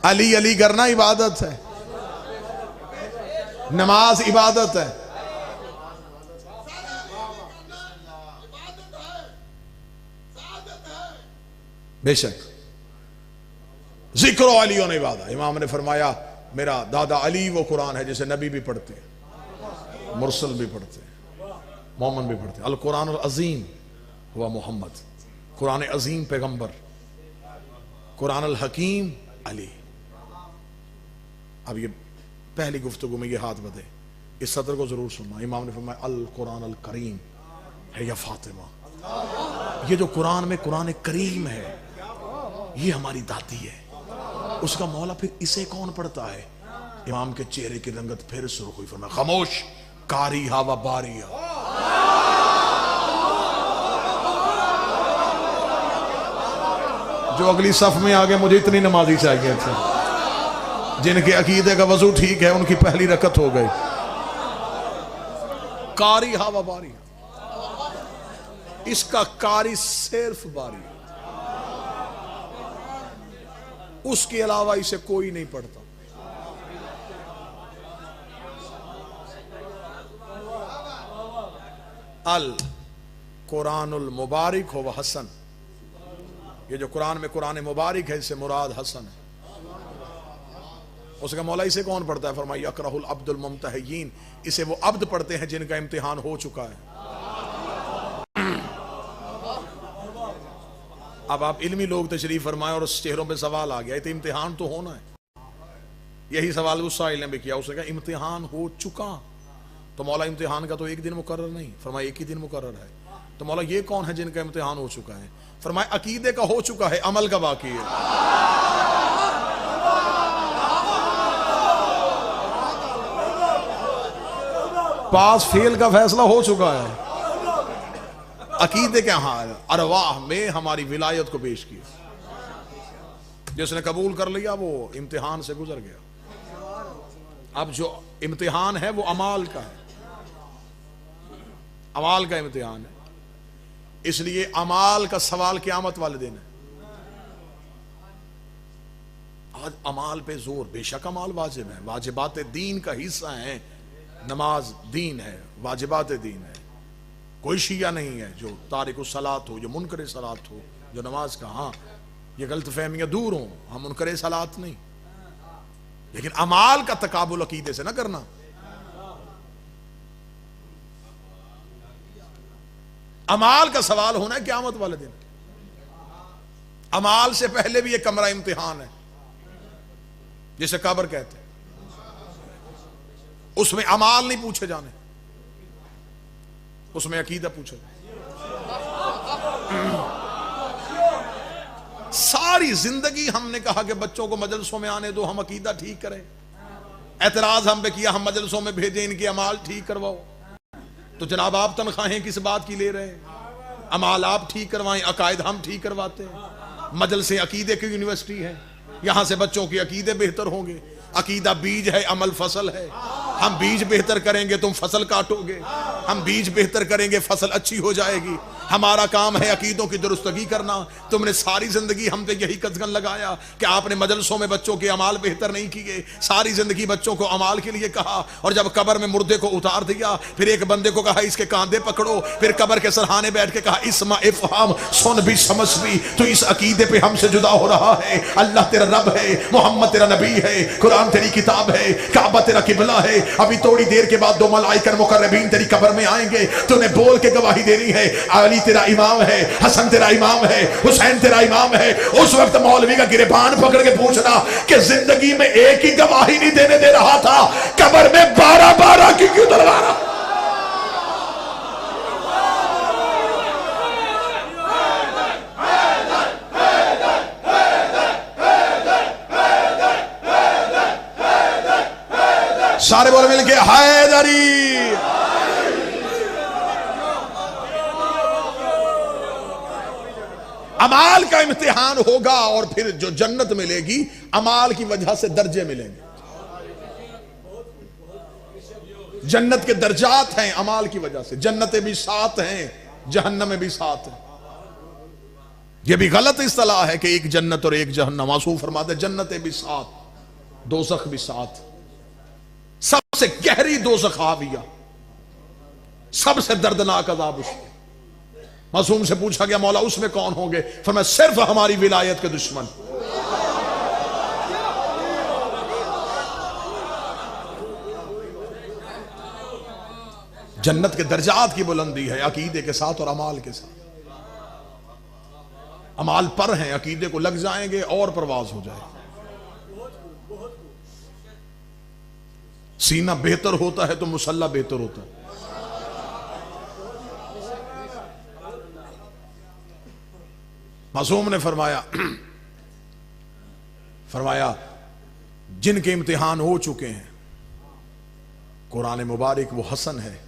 अली अली करना इबादत है, नमाज इबादत है। बेशक जिक्र अली ने इबादत। इमाम ने फरमाया मेरा दादा अली वो कुरान है जिसे नबी भी पढ़ते हैं, मुरसल भी पढ़ते हैं, मोमन भी पढ़ते हैं। अल कुरान अल अजीम हुआ मोहम्मद, कुरान अजीम पैगंबर, कुरान अल हकीम अली। अब ये पहली गुफ्तगू में ये हाथ बधे, इस सदर को जरूर सुनना। इमाम ने फरमाया अल कुरान अल करीम है या फातिमा, ये जो कुरान में कुरान करीम है ये हमारी दादी है। उसका मौला फिर इसे कौन पढ़ता है? इमाम के चेहरे की रंगत फिर सुर्ख हुई। फरमाया खामोश, कारी हवा बारिया। जो अगली सफ में आ गए, मुझे इतनी नमाजी चाहिए थे जिनके अकीदे का वजू ठीक है, उनकी पहली रकत हो गई। कारी हवा बारिया, इसका कारी सिर्फ बारी, उसके अलावा इसे कोई नहीं पढ़ता। अल कुरानुल मुबारक हो वह हसन, ये जो कुरान में कुरान मुबारक है इससे मुराद हसन है। उसका मौला इसे कौन पढ़ता है? फरमाया यकरहुल अब्दुल मुम्तहयीन, इसे वो अब्द पढ़ते हैं जिनका इम्तिहान हो चुका है। अब आप इल्मी लोग तशरीफ फरमाए और उस चेहरों पे सवाल आ गया, तो इम्तिहान तो होना है। यही सवाल उस साइल ने भी किया, उसने कहा इम्तिहान हो चुका। तो मौला इम्तिहान का तो एक दिन मुकर्रर नहीं, फरमाया एक ही दिन मुकर्रर है। तो मौला ये कौन है जिनका इम्तिहान हो चुका है? फरमाया अकीदे का हो चुका है, अमल का बाकी है। पास फेल का फैसला हो चुका है। अकीदे के हाल अरवाह में हमारी विलायत को पेश किया, जिसने कबूल कर लिया वो इम्तिहान से गुजर गया। अब जो इम्तिहान है वो अमाल का है, अमाल का इम्तिहान है। इसलिए अमाल का सवाल क़यामत वाले दिन है। आज अमाल पे जोर, बेशक अमाल वाजिब है, वाजिबात दीन का हिस्सा है। नमाज दीन है, वाजिबात दीन है। कोई शिया नहीं है जो तारिक सलात हो, जो मुनकर सलात हो, जो नमाज का, हाँ ये गलत फहमियां दूर हो, हम मुनकर सलात नहीं, लेकिन अमाल का तकाबुल अकीदे से ना करना। अमाल का सवाल होना है क़यामत वाले दिन। अमाल से पहले भी एक कमरा इम्तिहान है जिसे कब्र कहते हैं। उसमें अमाल नहीं पूछे जाने, उसमें अकीदा पूछे। सारी जिंदगी हमने कहा कि बच्चों को मजलसों में आने दो, हम अकीदा ठीक करें। एतराज हम पे किया, हम मजलसों में भेजें, इनके अमाल ठीक करवाओ। तो जनाब आप तनख्वाहें किस बात की ले रहे हैं? अमाल आप ठीक करवाएं, अकायद हम ठीक करवाते हैं। मजलसे अकीदे की यूनिवर्सिटी है, यहां से बच्चों के अकीदे बेहतर होंगे। अकीदा बीज है, अमल फसल है। हम बीज बेहतर करेंगे, तुम फसल काटोगे। हम बीज बेहतर करेंगे, फसल अच्छी हो जाएगी। हमारा काम है अकीदों की दुरुस्तगी करना। तुमने सारी जिंदगी हम पे यही कदगन लगाया कि आपने मजलसों में बच्चों के अमाल बेहतर नहीं किए। सारी जिंदगी बच्चों को अमाल के लिए कहा, और जब कब्र में मुर्दे को उतार दिया, फिर एक बंदे को कहा इसके कांधे पकड़ो, फिर कब्र के सरहाने बैठ के कहा इस्मा इफ़हाम, सुन भी समझ भी, तो इस अकीदे पे हमसे जुदा हो रहा है। अल्लाह तेरा रब है, मोहम्मद तेरा नबी है, कुरान तेरी किताब है, काबा तेरा किबला है। अभी थोड़ी देर के बाद दो मलाइका मुकर्रबीन तेरी कब्र में आएंगे, तूने बोल के गवाही देनी है अली तेरा इमाम है, हसन तेरा इमाम है, हुसैन तेरा इमाम है। उस वक्त मौलवी का गिरबान पकड़ के पूछना कि जिंदगी में एक ही गवाही नहीं देने दे रहा था, कब्र में 12-12 की क्यों दरवा रहा? सारे बोले मिलके हैदरी। अमाल का इम्तिहान होगा और फिर जो जन्नत मिलेगी अमाल की वजह से दर्जे मिलेंगे। जन्नत के दर्जात हैं अमाल की वजह से। जन्नतें भी 7 हैं, जहन्नम में भी 7 है। यह भी गलत इस्तिलाह है कि एक जन्नत और एक जहन्नम। मासूम फरमाते जन्नतें भी 7, दोज़ख भी 7। सबसे गहरी दोज़ख हाविया, सबसे दर्दनाक अज़ाब उसमें। मासूम से पूछा गया मौला उसमें कौन होंगे? फरमाया सिर्फ हमारी विलायत के दुश्मन। जन्नत के दर्जात की बुलंदी है अकीदे के साथ और अमाल के साथ। अमाल पर हैं, अकीदे को लग जाएंगे और परवाज हो जाएगी। सीना बेहतर होता है तो मुसल्ला बेहतर होता है। मासूम ने फरमाया जिनके इम्तिहान हो चुके हैं, कुरान मुबारक वो हसन है।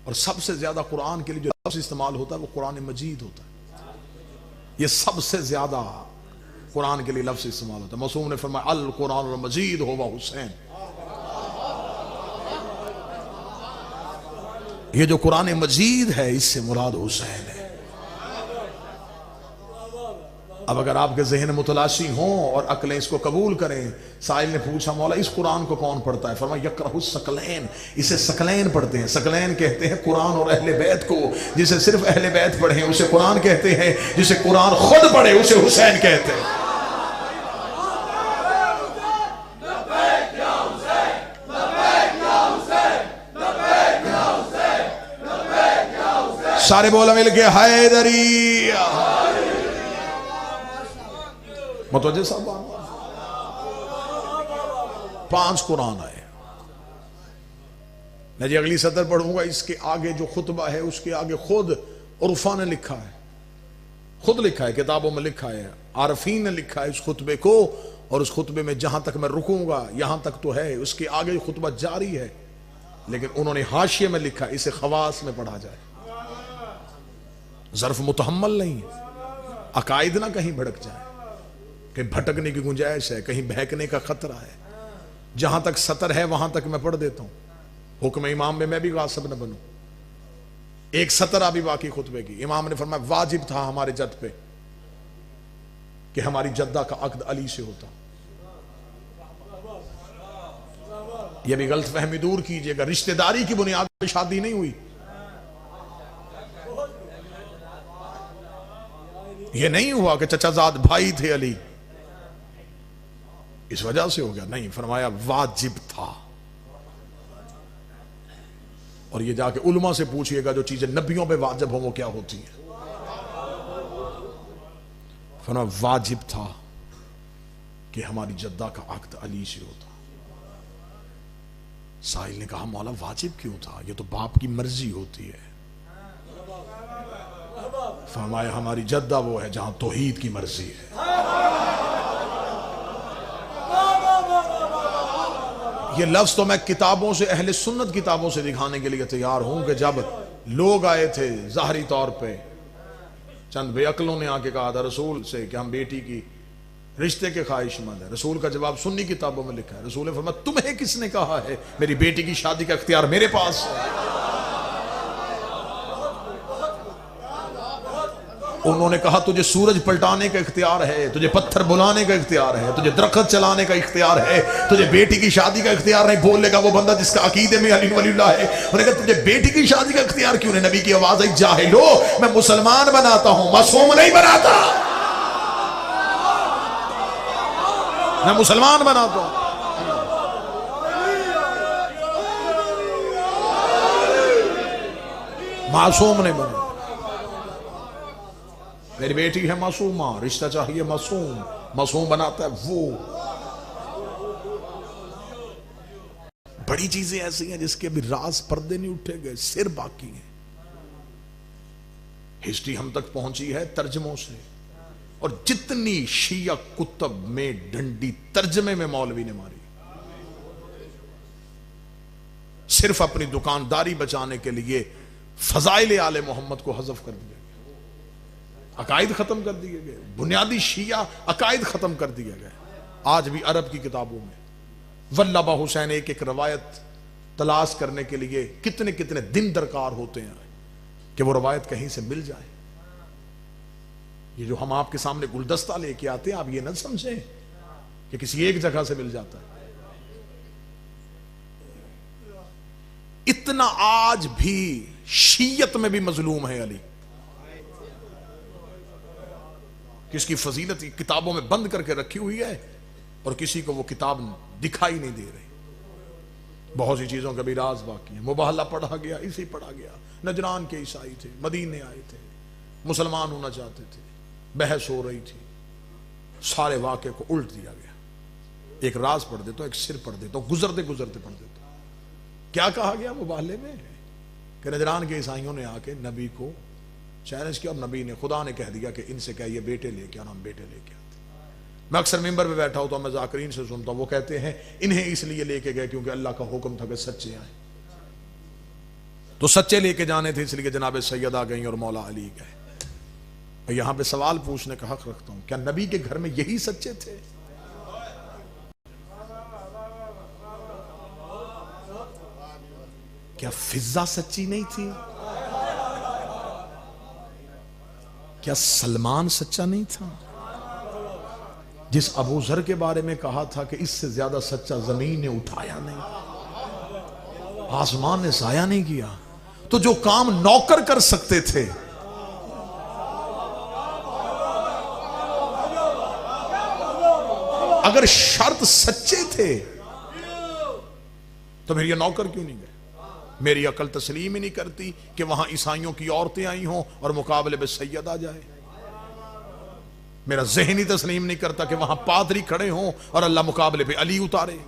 और सबसे ज्यादा कुरान के लिए जो लफ्ज़ इस्तेमाल होता है वो कुरान मजीद होता है। ये सबसे ज्यादा कुरान के लिए लफ्ज़ इस्तेमाल होता है। मासूम ने फरमाया अल कुरान मजीद होवा हुसैन। ये जो कुरान मजीद है इससे मुराद हुसैन है। अब अगर आपके ज़हन मुतलाशी हों और अक्लें इसको कबूल करें। साहिल ने पूछा मौला इस कुरान को कौन पढ़ता है? फरमाया यकरहुस सकलैन, इसे सकलैन पढ़ते हैं। सकलैन कहते हैं कुरान और अहले बैत को। जिसे सिर्फ अहले बैत पढ़े उसे कुरान कहते हैं, जिसे कुरान खुद पढ़े उसे हुसैन कहते हैं। सारे बोला मिल के हैदरी। मुतवज्जे साहब 5 कुरान आए। मैं जी अगली सदर पढ़ूंगा, इसके आगे जो खुतबा है उसके आगे खुद उर्फा ने लिखा है, खुद लिखा है, किताबों में लिखा है, आरफीन ने लिखा है इस खुतबे को। और उस खुतबे में जहां तक मैं रुकूंगा यहां तक तो है, उसके आगे खुतबा जारी है, लेकिन उन्होंने हाशिये में लिखा इसे खवास में पढ़ा जाए। ज़र्फ मुतहम्मल नहीं है, अकायद ना कहीं भड़क जाए, कहीं भटकने की गुंजाइश है, कहीं बहकने का खतरा है। जहां तक सतर है वहां तक मैं पढ़ देता हूं। हुक्म इमाम में मैं भी गासिब न बनूं। एक सतर अभी बाकी खुतबे की। इमाम ने फरमाया वाजिब था हमारे जद पे कि हमारी जद्दा का अक्द अली से होता। यह भी गलत फहमी दूर कीजिएगा, रिश्तेदारी की बुनियाद पर शादी नहीं हुई। यह नहीं हुआ कि चचाजाद भाई थे अली इस वजह से हो गया, नहीं। फरमाया वाजिब था। और ये जाके उलमा से पूछिएगा जो चीजें नबियों पे वाजिब हो वो क्या होती है। फरमाया वाजिब था कि हमारी जद्दा का अक्द अली से होता। साहिल ने कहा मौला वाजिब क्यों था? ये तो बाप की मर्जी होती है। फरमाया हमारी जद्दा वो है जहां तौहीद की मर्जी है। ये लफ्ज तो मैं किताबों से, अहले सुन्नत किताबों से दिखाने के लिए तैयार हूं कि जब लोग आए थे ज़ाहरी तौर पे, चंद बेअक्लों ने आके कहा था रसूल से कि हम बेटी की रिश्ते के ख्वाहिशमंद है। रसूल का जवाब सुन्नी किताबों में लिखा है। रसूल ने फरमाया तुम्हें किसने कहा है? मेरी बेटी की शादी का इख्तियार मेरे पास है। उन्होंने कहा तुझे सूरज पलटाने का इख्तियार है, तुझे पत्थर बुलाने का इख्तियार है, तुझे दरख्त चलाने का इख्तियार है, तुझे बेटी की शादी का इख्तियार नहीं। बोलेगा वो बंदा जिसका अकीदे में अली वलीउल्लाह है। उन्होंने कहा तुझे बेटी की शादी का इख्तियार क्यों नहीं? नबी की आवाज आई जाहिलो, मैं मुसलमान बनाता हूं, मासूम नहीं बनाता। मैं मुसलमान बनाता हूं, मासूम नहीं बना। मेरी बेटी है मासूमा, रिश्ता चाहिए मासूम, मासूम बनाता है वो। बड़ी चीजें ऐसी हैं जिसके अभी राज पर्दे नहीं उठे गए, सिर बाकी है। हिस्ट्री हम तक पहुंची है तर्जमों से, और जितनी शिया कुतब में डंडी तर्जमे में मौलवी ने मारी, सिर्फ अपनी दुकानदारी बचाने के लिए फजाइल आले मोहम्मद को हज़फ कर दिया, अकायद खत्म कर दिए गए, बुनियादी शिया अकायद खत्म कर दिया गया। आज भी अरब की किताबों में वल्लभा हुसैन, एक एक रवायत तलाश करने के लिए कितने कितने दिन दरकार होते हैं कि वो रवायत कहीं से मिल जाए। ये जो हम आपके सामने गुलदस्ता लेके आते हैं, आप ये न समझें कि किसी एक जगह से मिल जाता है। इतना आज भी शीयत में भी मजलूम है अली, किसकी फजीलत किताबों में बंद करके रखी हुई है और किसी को वो किताब दिखाई नहीं दे रही। बहुत सी चीजों का भी राज बाकी है। मुबाहला पढ़ा गया, इसी पढ़ा गया। नजरान के ईसाई थे, मदीने आए थे, मुसलमान होना चाहते थे, बहस हो रही थी, सारे वाक़े को उल्ट दिया गया। एक राज पढ़ देता, एक सिर पढ़ देता, गुजरते गुजरते पढ़ देता। क्या कहा गया मुबाहले में कि नजरान के ईसाइयों ने आके नबी को चैलेंज किया और नबी ने, खुदा ने कह दिया कि इनसे कह ये बेटे लेके आना, हम बेटे लेके आते। मैं अक्सर मिंबर पे बैठा होता हूं, मैं जाकरीन से सुनता हूं, वो कहते हैं इन्हें इसलिए लेके गए क्योंकि अल्लाह का हुक्म था कि सच्चे आए, तो सच्चे लेके जाने थे, इसलिए जनाब सैयदा गई और मौला अली गए। मैं यहां पे सवाल पूछने का हक रखता हूं, क्या नबी के घर में यही सच्चे थे? क्या फिजा सच्ची नहीं थी? क्या सलमान सच्चा नहीं था? जिस अबू जर के बारे में कहा था कि इससे ज्यादा सच्चा जमीन ने उठाया नहीं, आसमान ने साया नहीं किया, तो जो काम नौकर कर सकते थे, अगर शर्त सच्चे थे तो फिर ये नौकर क्यों नहीं गए? मेरी अकल तस्लीम ही नहीं करती कि वहां ईसाइयों की औरतें आई हों और मुकाबले में सैयद आ जाए। मेरा ज़हन ही तस्लीम नहीं करता कि वहां पादरी खड़े हों और अल्लाह मुकाबले पे अली उतारे।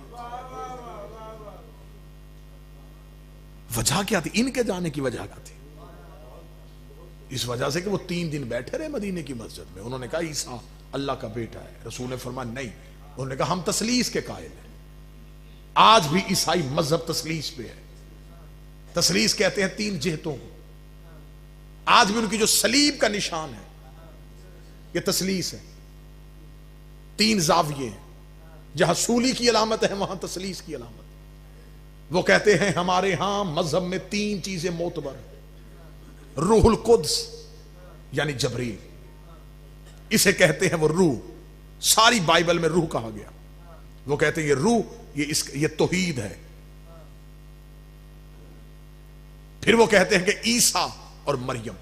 वजह क्या थी? इनके जाने की वजह क्या थी? इस वजह से कि वो 3 दिन बैठे रहे मदीने की मस्जिद में। उन्होंने कहा ईसा अल्लाह का बेटा है। रसूल ने फरमाया नहीं। उन्होंने कहा हम तसलीस के कायल हैं। आज भी ईसाई मजहब तसलीस पे है। तसलीस कहते हैं 3 जिहतों को। आज भी उनकी जो सलीब का निशान है ये तसलीस है। 3 जाविये हैं, जहां सूली की अलामत है वहां तसलीस की अलामत। वो कहते हैं हमारे यहां मजहब में 3 चीजें मोतबर, रूहुल कुद्स यानी जबरील, इसे कहते हैं वो रूह। सारी बाइबल में रूह कहा गया। वो कहते हैं ये रूह ये तौहीद है। फिर वो कहते हैं कि ईसा और मरियम,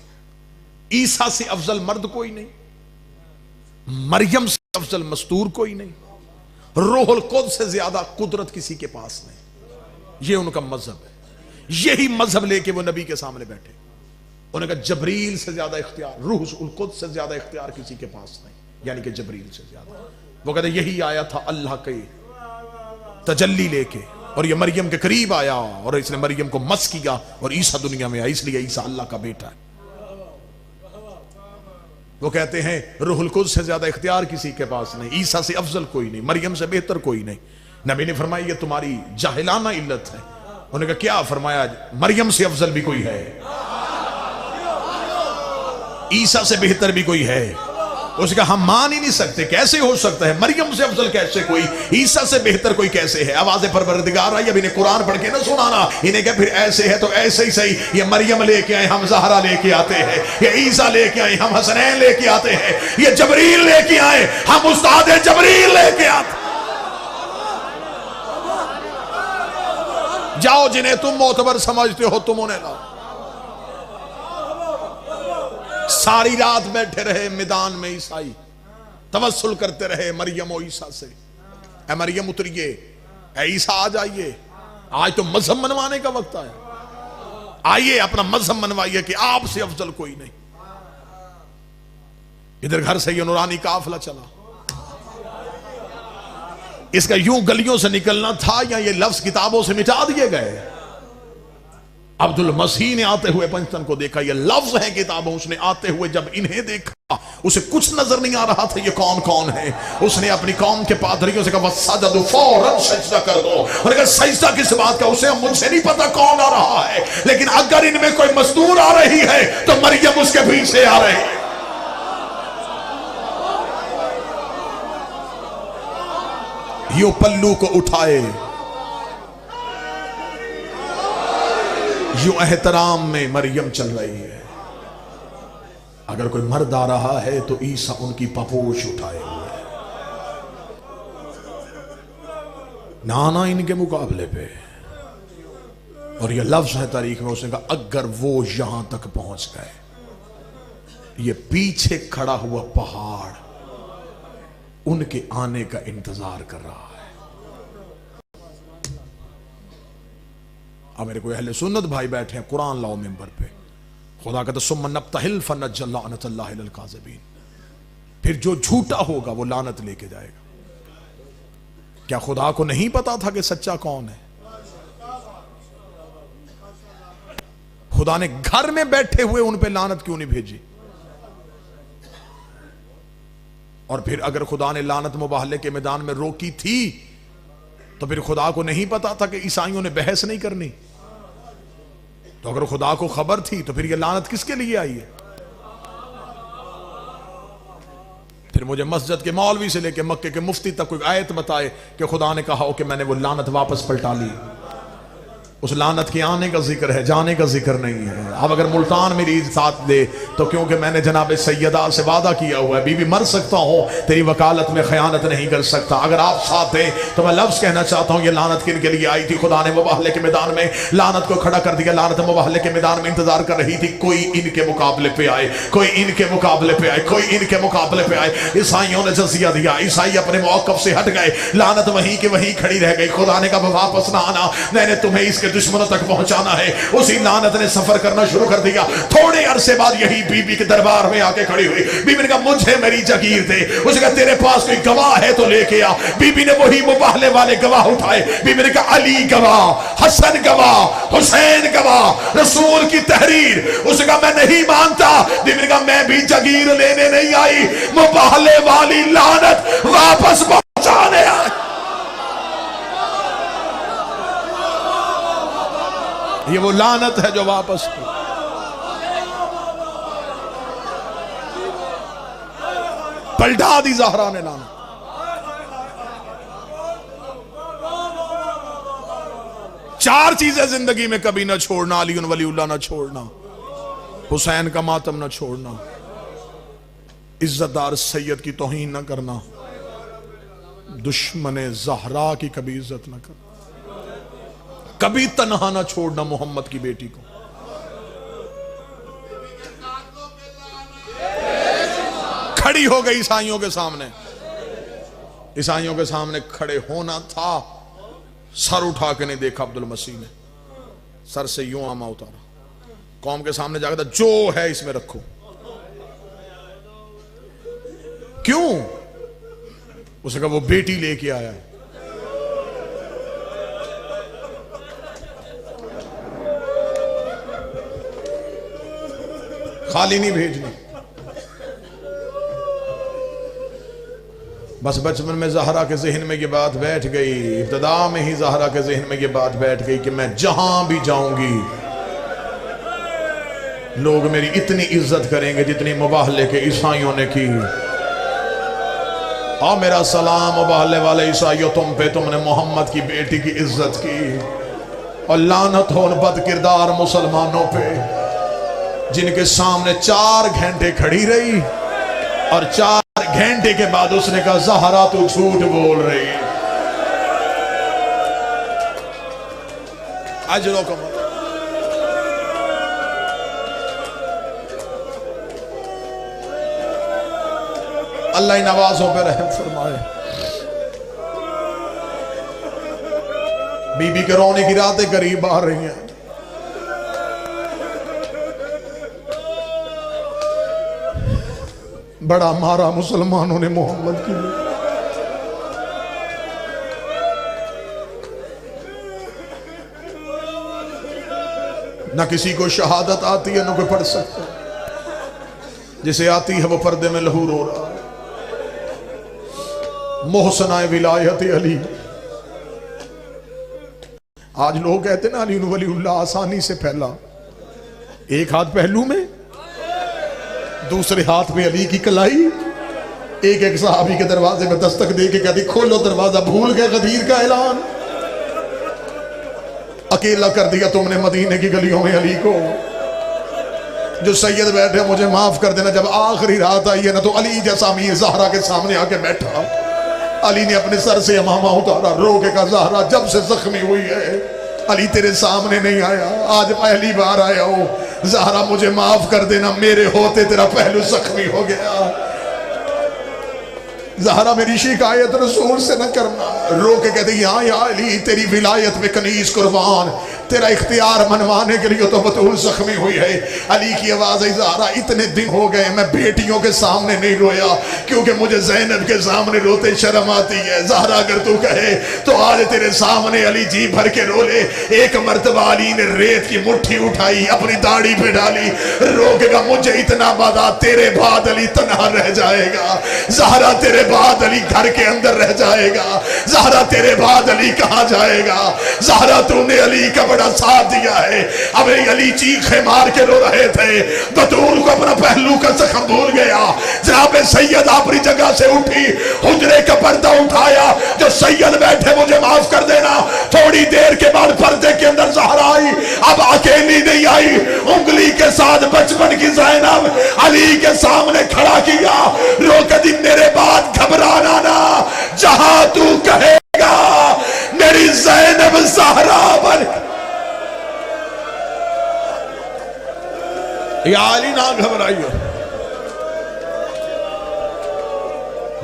ईसा से अफजल मर्द कोई नहीं, मरियम से अफजल मस्तूर कोई नहीं, रूहुल कुद्स से ज्यादा कुदरत किसी के पास नहीं। ये उनका मजहब है। यही मजहब लेके वो नबी के सामने बैठे। उन्होंने कहा जबरील से ज्यादा इख्तियार, रूहुल कुद्स से ज्यादा इख्तियार किसी के पास नहीं, यानी कि जबरील से ज्यादा। वो कहते यही आया था अल्लाह के तजल्ली लेके, और ये मरियम के करीब आया और इसने मरियम को मस किया और ईसा दुनिया में आया, इसलिए ईसा अल्लाह का बेटा है। वो कहते हैं रूहुल कुद्स से ज्यादा इख्तियार किसी के पास नहीं, ईसा से अफजल कोई नहीं, मरियम से बेहतर कोई नहीं। नबी ने फरमाया ये तुम्हारी जाहिलाना इल्लत है। उन्होंने कहा क्या? फरमाया मरियम से अफजल भी कोई है, ईसा से बेहतर भी कोई है। उसका हम मान ही नहीं सकते, कैसे हो सकता है? मरियम से अफजल कैसे कोई, ईसा से बेहतर कोई कैसे है? आवाज़ परवरदिगार आई। अब इन्हें कुरान पढ़ के ना सुनाना। इन्हें क्या फिर ऐसे है तो ऐसे ही सही। ये मरियम लेके आए, हम ज़हरा लेके आते हैं। ये ईसा लेके आए, हम हसनैन लेके आते हैं। ये जबरील लेके आए, हम उस्ताद जबरील लेके आते। जाओ जिन्हें तुम मोतबर समझते हो तुम उन्हें लाओ। सारी रात बैठे रहे मैदान में ईसाई, तवस्सुल करते रहे मरियम और ईसा से। ऐ मरियम उतरिए, ऐ ईसा आ जाइए, आज तो मजहब मनवाने का वक्त आया। आइए अपना मजहब मनवाइए कि आपसे अफजल कोई नहीं। इधर घर से ये नूरानी काफिला चला। इसका यूं गलियों से निकलना था या ये लफ्ज किताबों से मिटा दिए गए? अब्दुल मसीह ने आते हुए पंचतन को देखा, ये लफ्ज है किताबों। उसने आते हुए जब इन्हें देखा, उसे कुछ नजर नहीं आ रहा था ये कौन कौन है। उसने अपनी कौम के पादरियों से कहा सजदू, फौरन सजदा कर दो। और अगर सजदा किस बात का, उसे मुझसे नहीं पता कौन आ रहा है, लेकिन अगर इनमें कोई मजदूर आ रही है तो मरियम उसके पीछे आ रही है। यो पल्लू को उठाए जो एहतराम में मरियम चल रही है। अगर कोई मर्द आ रहा है तो ईसा उनकी पपोश उठाए हुए है, नाना इनके मुकाबले पे। और ये लफ्ज है तारीख में, उसने कहा अगर वो यहां तक पहुंच गए, ये पीछे खड़ा हुआ पहाड़ उनके आने का इंतजार कर रहा है। अब मेरे कोई अहले सुन्नत भाई बैठे हैं, कुरान लाओ मिंबर पे, खुदा कहता सुम्मा नब्तहिल फनज्जल काज़िबीन, फिर जो झूठा होगा वो लानत लेके जाएगा। क्या खुदा को नहीं पता था कि सच्चा कौन है? खुदा ने घर में बैठे हुए उन पे लानत क्यों नहीं भेजी? और फिर अगर खुदा ने लानत मुबाहले के मैदान में रोकी थी तो फिर खुदा को नहीं पता था कि ईसाइयों ने बहस नहीं करनी? तो अगर खुदा को खबर थी तो फिर ये लानत किसके लिए आई है? फिर मुझे मस्जिद के मौलवी से लेके मक्के के मुफ्ती तक कोई आयत बताए कि खुदा ने कहा हो कि मैंने वो लानत वापस पलटा ली। उस लानत के आने का जिक्र है, जाने का जिक्र नहीं है। अब अगर मुल्तान मेरी साथ दे तो क्योंकि मैंने जनाब सैयदा से वादा किया हुआ है, बीबी मर सकता हूं, तेरी वकालत में खयानत नहीं कर सकता। अगर आप साथ दें तो मैं लफ्ज कहना चाहता हूं, ये लानत किन के लिए आई थी? खुदा ने मुबाहले के मैदान में लानत को खड़ा कर दिया। लानत मुबाहले के मैदान में इंतजार कर रही थी कोई इनके मुकाबले पे आए, कोई इनके मुकाबले पे आए, कोई इनके मुकाबले पे आए। ईसाइयों ने जजिया दिया, ईसाई अपने मौकफ से हट गए, लानत वहीं के वहीं खड़ी रह गई। खुदा ने कहा वापस ना आना, मैंने तुम्हें इसके दुश्मनों तक पहुंचाना है। उसी लानत ने सफर करना शुरू कर दिया। थोड़े अरसे बाद यही बीबी के दरबार में आके खड़ी हुई। बीबी ने कहा मुझे मेरी जागीर दे। उसने कहा तेरे पास कोई गवाह है तो लेके आ। बीबी ने वही मुबाहले वाले गवाह उठाए। बीबी ने कहा अली गवाह, हसन गवाह, हुसैन गवाह, रसूल की तहरीर। उसने कहा मैं नहीं मानता। बीबी ने कहा मैं भी जागीर लेने नहीं आई, मुबाहले वाली लानत वापस पहुंचाने आई। ये वो लानत है जो वापस पलटा दी ज़हरा ने लानत। चार चीजें जिंदगी में कभी ना छोड़ना, अली वलीउल्लाह ना छोड़ना, हुसैन का मातम ना छोड़ना, इज्जतदार सैयद की तौहीन ना करना, दुश्मन ज़हरा की कभी इज्जत ना करना, कभी तन्हा ना छोड़ना मोहम्मद की बेटी को। खड़ी हो गई ईसाइयों के सामने, ईसाइयों के सामने खड़े होना था। सर उठा के नहीं देखा अब्दुल मसीह ने, सर से यूं आमा उतारा, कौम के सामने जाकर था जो है इसमें रखो। क्यों? उसने कहा वो बेटी लेके आया है। खाली नहीं भेजनी। बस बचपन में ज़हरा के जहन में ये बात बैठ गई, इब्तदा में ही ज़हरा के जहन में ये बात बैठ गई कि मैं जहां भी जाऊंगी लोग मेरी इतनी इज्जत करेंगे जितनी मुबाहले के ईसाइयों ने की। और मेरा सलाम मुबाहले वाले ईसाइयों तुम पे, तुमने मोहम्मद की बेटी की इज्जत की। और लानत हो उन बदकिरदार मुसलमानों पे जिनके सामने 4 घंटे खड़ी रही और 4 घंटे के बाद उसने कहा ज़हरा तू झूठ बोल रही है। अजरो कम अल्लाह इन नवाजों पे रहम फरमाए। बीबी के रोने की रातें करीब आ रही हैं। बड़ा मारा मुसलमानों ने मोहम्मद की। ना किसी को शहादत आती है ना कोई पढ़ सकता, जिसे आती है वो पर्दे में लहू रो रहा है। मोहसनाए विलायत अली। आज लोग कहते ना अली वलीउल्लाह आसानी से फैला, एक हाथ पहलू में, दूसरे हाथ में अली की कलाई। एक एक सहाबी के दरवाजे में दस्तक दे के कहती खोलो दरवाजा, भूल गए गदीर का ऐलान। अकेला कर दिया तुमने मदीने की गलियों में अली को। जो सैयद बैठे मुझे माफ कर देना, जब आखिरी रात आई है ना तो अली जैसा अमीर ज़हरा के सामने आके बैठा। अली ने अपने सर से अमामा उतारा, रो के कहा ज़हरा जब से जख्मी हुई है अली तेरे सामने नहीं आया, आज पहली बार आया हो। ज़हरा मुझे माफ कर देना, मेरे होते तेरा पहलू जख्मी हो गया। ज़हरा मेरी शिकायत रसूल से न करना। रो के कहते या अली तेरी विलायत में कनीज कुर्बान, तेरा इख्तियार मनवाने के लिए तो बतूल जख्मी हुई है। अली की आवाज आई ज़हरा इतने दिन हो गए मैं बेटियों के सामने नहीं रोया, क्योंकि मुझे ज़ैनब के सामने रोते शर्म आती है। ज़हरा अगर तू कहे तो आज तेरे सामने अली जी भर के रो ले। एक मर्तबा अली ने रेत की मुट्ठी उठाई, अपनी दाढ़ी पे डाली, रोकेगा मुझे इतना बता तेरे बाद अली तन्हा रह जाएगा। ज़हरा तेरे बाद अली घर के अंदर रह जाएगा। ज़हरा तेरे बाद अली कहाँ जाएगा। ज़हरा तूने अली का बड़ा साथ दिया है। अब अली चीखे मार के रो रहे थे, बतूल को अपना पहलू का जख्म भूल गया। जनाब सैयद अपनी जगह से उठी, हुजरे का पर्दा उठाया, जो सैयद बैठे मुझे माफ कर देना। थोड़ी देर के बाद पर्दे के अंदर ज़हरा आई। अब अकेली नहीं आई, उंगली के साथ बचपन की ज़ैनब अली के सामने खड़ा किया। रो कदी मेरे बाद घबराना ना, जहां तू कहेगा मेरी ज़ैनब ज़हरा बन। या अली ना घबराइए,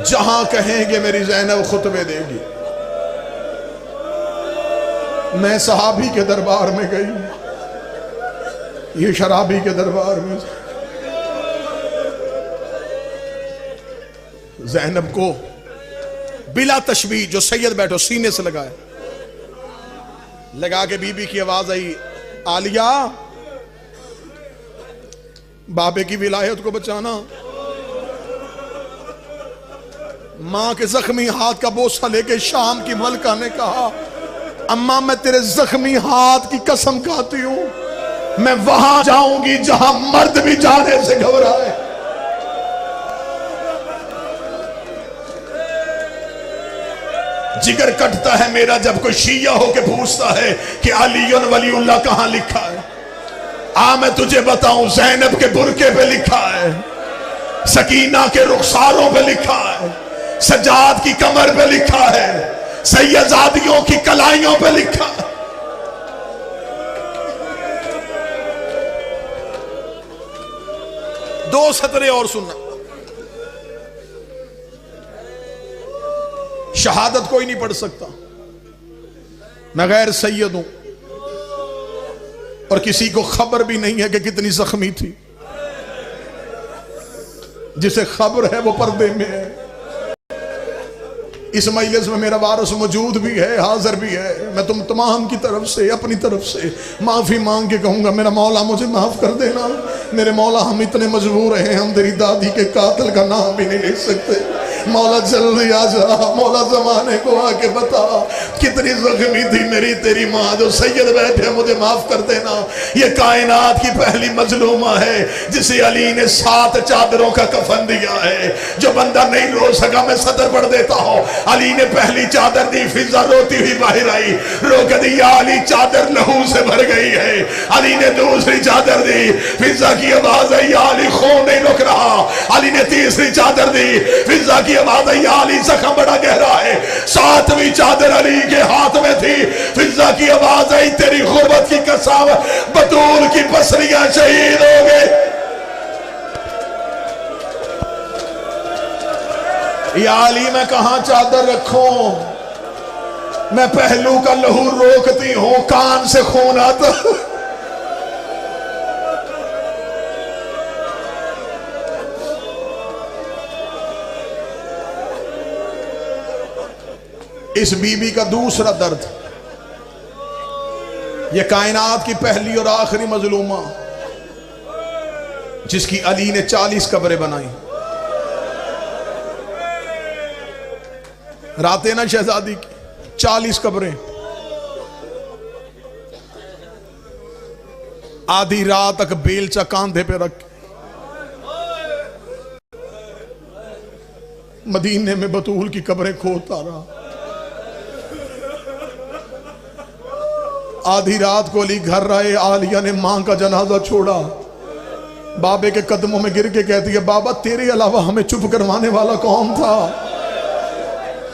जहां कहेंगे मेरी ज़ैनब खुतबे देगी। मैं सहाबी के दरबार में गई, ये शराबी के दरबार में। ज़ैनब को बिला तशबीह जो सैयद बैठो सीने से लगाया, लगा के बीबी की आवाज आई आलिया बाबे की विलायत को बचाना। मां के जख्मी हाथ का बोसा लेके शाम की मलका ने कहा अम्मा मैं तेरे जख्मी हाथ की कसम खाती हूं, मैं वहां जाऊंगी जहां मर्द भी जाने से घबराए। जिगर कटता है मेरा जब कोई शिया होके पूछता है कि अलीयुन वलीउल्लाह कहां लिखा है। आ मैं तुझे बताऊं, ज़ैनब के बुरके पे लिखा है, सकीना के रुखसारों पे लिखा है, सजाद की कमर पे लिखा है, सैयदादियों की कलाइयों पे लिखा है। दो सतरे और सुनना, शहादत कोई नहीं पढ़ सकता, मैं गैर सैयद हूं और किसी को खबर भी नहीं है कि कितनी जख्मी थी। जिसे खबर है वो पर्दे में है। इस मजलिस में मेरा वारिस मौजूद भी है, हाजिर भी है। मैं तुम तमाम की तरफ से अपनी तरफ से माफी मांग के कहूंगा मेरा मौला मुझे माफ कर देना। मेरे मौला हम इतने मजबूर हैं, हम तेरी दादी के कातिल का नाम भी नहीं ले सकते। मौला जल्दी आ जा, मौला जमाने को आके बता कितनी जख्मी थी मेरी तेरी माँ। जो सैयद बैठे मुझे माफ कर देना। ये कायनात की पहली मजलूमा है जिसे अली ने 7 चादरों का कफन दिया है। जो बंदा नहीं रो सका मैं सदर पढ़ देता हूँ। अली ने पहली चादर दी, फिजा रोती हुई बाहर आई, रो के दी या अली चादर लहू से भर गई है। अली ने दूसरी चादर दी, फिजा की आवाज आई या अली खून नहीं रुक रहा। अली ने तीसरी चादर दी, फिजा की आवाज आई या अली जख्म बड़ा गहरा है। 7वीं चादर अली के हाथ में थी, फिजा की आवाज आई तेरी गुर्बत की कसम बतूल की पसलियां शहीद हो गए। या अली मैं कहां चादर रखूं, मैं पहलू का लहू रोकती हूं, कान से खून आता। इस बीबी का दूसरा दर्द, यह कायनात की पहली और आखिरी मजलूमा जिसकी अली ने 40 कब्रें बनाई। रातें ना शहजादी की 40 कब्रें। आधी रात तक बेलचा कांधे पे रख मदीने में बतूल की कब्रें खोदता रहा। आधी रात को अली घर रहे, आलिया ने मां का जनाजा छोड़ा, बाबे के कदमों में गिर के कहती है, बाबा तेरे अलावा हमें चुप करवाने वाला कौन था?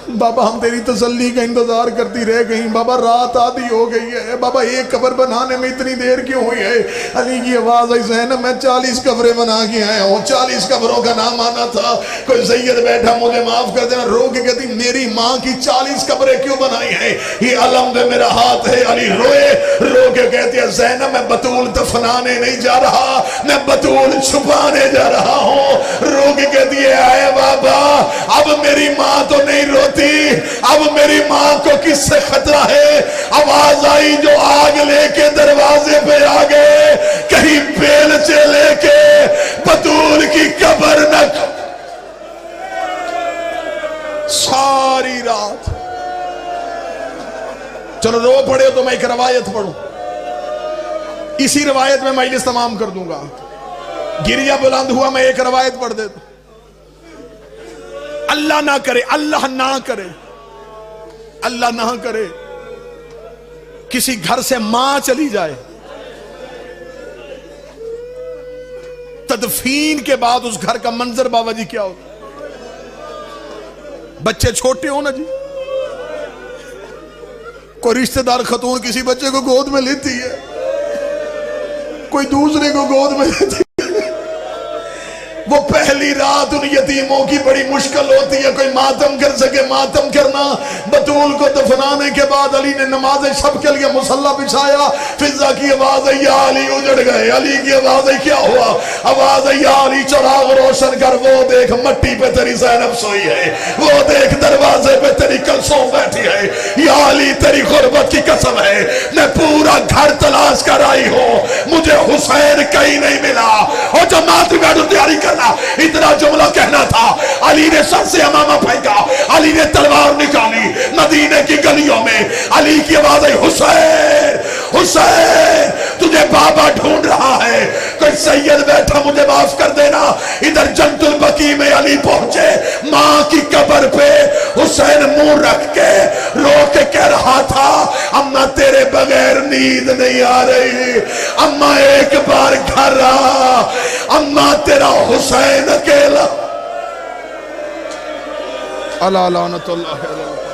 बाबा हम तेरी तसल्ली का इंतजार करती रह गई, बाबा रात आधी हो गई है, बाबा एक कब्र बनाने में इतनी देर क्यों हुई है? अली की आवाज आई, ज़ैनब मैं 40 कब्रें बना के आया हूँ, 40 कब्रों का नाम आना था, कोई सैयद बैठा मुझे माफ कर देना। रो के कहती, मेरी माँ की 40 कब्रें क्यों बनाई है? ये अलम में मेरा हाथ है। अली रोए, रो के कहती है, ज़ैनब मैं बतूल दफनाने नहीं जा रहा, मैं बतूल छुपाने जा रहा हूँ। रो के कहती है, आए बाबा अब मेरी माँ तो नहीं रोती, अब मेरी मां को किससे खतरा है? आवाज आई जो आग लेके दरवाजे पे आ गए, कहीं बेलचे लेके बतूल की कब्र न। सारी रात चलो रो पड़े तो मैं एक रवायत पढ़ूं, इसी रवायत में मजलिस तमाम कर दूंगा। गिरिया बुलंद हुआ, मैं एक रवायत पढ़ देता। अल्लाह ना करे, अल्लाह ना करे, अल्लाह ना करे किसी घर से मां चली जाए, तदफीन के बाद उस घर का मंजर बाबा जी क्या होता? बच्चे छोटे हो ना जी, कोई रिश्तेदार खतून किसी बच्चे को गोद में लेती है, कोई दूसरे को गोद में लेती है, वो पहली रात उन यतीमों की बड़ी मुश्किल होती है, कोई मातम कर सके मातम करना। बतूल को दफनाने के बाद अली ने नमाज शब के लिए मुसल्ला बिछाया, फिजा की आवाज आई, या अली उजड़ गए। अली की आवाज आई, क्या हुआ? आवाज आई, या अली चिराग रोशन कर, वो देख मट्टी पे तेरी ज़ैनब सोई है, वो देख दरवाजे पे तेरी कलसूम बैठी है। या अली तेरी गुर्बत की कसम है, मैं पूरा घर तलाश कर आई हूँ, मुझे हुसैन कहीं नहीं मिला। और जब मातृ तैयारी कर इतना जुमला कहना था, अली ने सर से अमामा फेंका, अली ने तलवार निकाली, मदीने की गलियों में अली की आवाज आई, हुसैन हुसैन तुझे बाबा ढूंढ रहा है, कोई सैयद बैठा मुझे माफ कर देना। इधर जन्नतुल बकी में अली पहुंचे, मां की कब्र पे हुसैन मुंह रख के रो के कह रहा था, अम्मा तेरे बगैर नींद नहीं आ रही, अम्मा एक बार घर आ, अम्मा तेरा हुसैन अकेला। अल्लाह लानतुल्लाह।